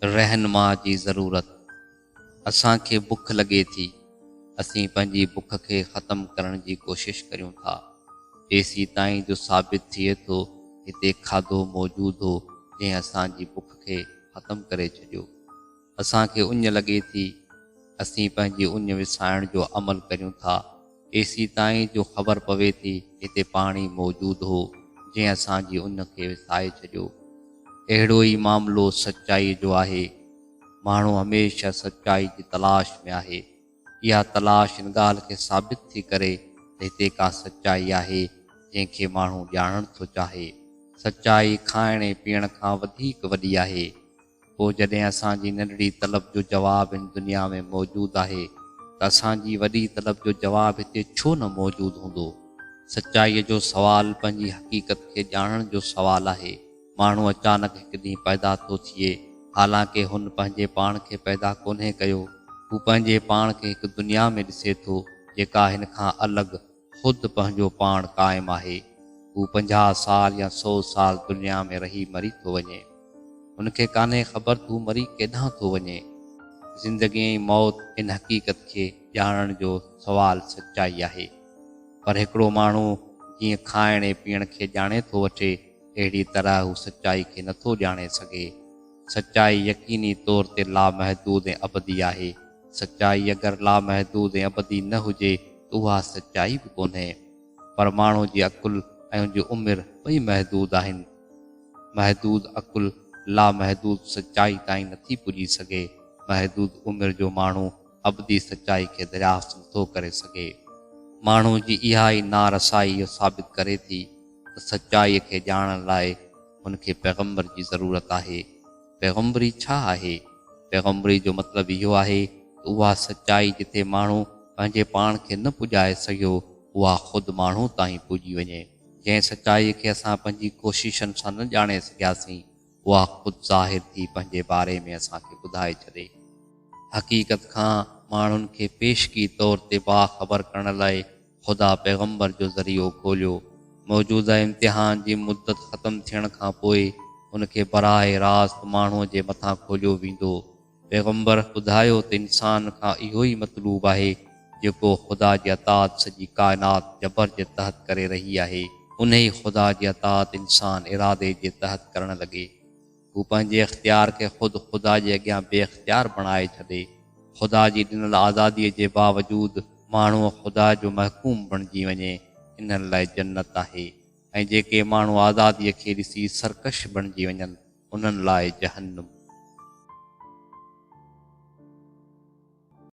रहनुमा जी ज़रूरत। असांखे बुख लगे थी, असीं पंहिंजी बुख खे ख़त्म करण जी कोशिश करियूं था। जेसीं ताईं जो साबित थिए थो हिते खाधो मौजूदु हो जंहिं असांजी बुख खे ख़त्म करे छॾियो। असांखे उञ लगे थी, असीं पंहिंजी उञ विसाइण जो अमल करियूं था। जेसीं ताईं जो ख़बर पवे थी हिते पाणी मौजूदु हो जंहिं असांजी उञ खे विसाए छॾियो। अहिड़ो ई मामिलो सचाई जो आहे। माण्हू हमेशह सचाई जी तलाश में आहे। इहा तलाश इन ॻाल्हि खे साबित थी करे त हिते का सचाई आहे जंहिंखे माण्हू ॼाणणु थो चाहे। सचाई खाइण ऐं पीअण खां वधीक वॾी आहे। पोइ जॾहिं असांजी नंढड़ी तलब जो जवाबु हिन दुनिया में मौजूदु आहे त असांजी वॾी तलब जो जवाबु हिते छो न मौजूदु हूंदो। सचाईअ जो सुवालु पंहिंजी हक़ीक़त खे ॼाणण जो सुवालु आहे। माण्हू अचानक हिकु ॾींहुं पैदा थो थिए, हालांकि हुन पंहिंजे पाण खे पैदा कोन्हे कयो। हू पंहिंजे पाण खे हिकु दुनिया में ॾिसे थो जेका हिन खां अलॻि ख़ुदि पंहिंजो पाण क़ाइमु आहे। हू 50 साल या 100 साल दुनिया में रही मरी थो वञे। हुनखे कान्हे ख़बर हू मरी केॾांहुं थो वञे। ज़िंदगी ऐं मौत इन हक़ीक़त खे ॼाणण जो सुवालु सचाई आहे। पर हिकिड़ो माण्हू जीअं खाइण ऐं पीअण खे ॼाणे थो वठे, अहिड़ी तरह हू सचाई खे नथो ॼाणे सघे। सचाई यकीनी तौर ते लामहदूद ऐं अबदी आहे। सचाई अगरि लामहदूद ऐं अबदी न हुजे त उहा सचाई बि कोन्हे। पर माण्हू जी अकुल ऐं हुनजी उमिरि ॿई महदूद आहिनि। महदूद अकुल लामहदूद सचाई ताईं नथी पुॼी सघे। महदूद उमिरि जो माण्हू अबदी सचाई खे दरियाफ़्त नथो करे सघे। माण्हू जी इहा ई नारसाई इहो साबित करे थी त सचाईअ खे ॼाणण लाइ हुनखे पैगम्बर जी ज़रूरत आहे। पैगम्बरी छा आहे? पैगम्बरी जो मतिलबु इहो आहे त उहा सचाई जिथे माण्हू पंहिंजे पाण खे न पुॼाए सघियो, उहा ख़ुदि माण्हू ताईं पुॼी वञे। जंहिं सचाईअ खे असां पंहिंजी कोशिशनि सां न ॼाणे सघियासीं, उहा ख़ुदि ज़ाहिर थी पंहिंजे बारे में असांखे ॿुधाए छॾे। हक़ीक़त खां माण्हुनि खे पेशगी तौर ते बाख़बर करण लाइ ख़ुदा पैगम्बर जो ज़रियो खोलियो। मौजूदा इम्तिहान जी मुद्दत ख़त्म थियण खां पोइ उनखे बराए रास्त माण्हूअ जे मथां खोलियो वेंदो। पैगम्बर ॿुधायो त इंसान खां इहो ई मतलूब आहे जेको ख़ुदा जी अताअत सॼी काइनात जबर जे तहत करे रही आहे। उन ई ख़ुदा जी अताअत इंसान इरादे जे तहत करणु लॻे। हू पंहिंजे इख़्तियार खे ख़ुदि ख़ुदा जे अॻियां बेइख़्तियार बणाए छॾे। ख़ुदा जी ॾिनल आज़ादीअ जे बावजूदु माण्हूअ ख़ुदा जो महकूम बणिजी वञे, इन लाइ जन्नत आहे। ऐं जेके माण्हू आज़ादीअ खे ॾिसी सरकश बणिजी वञनि, उन्हनि लाइ जहन्नुम।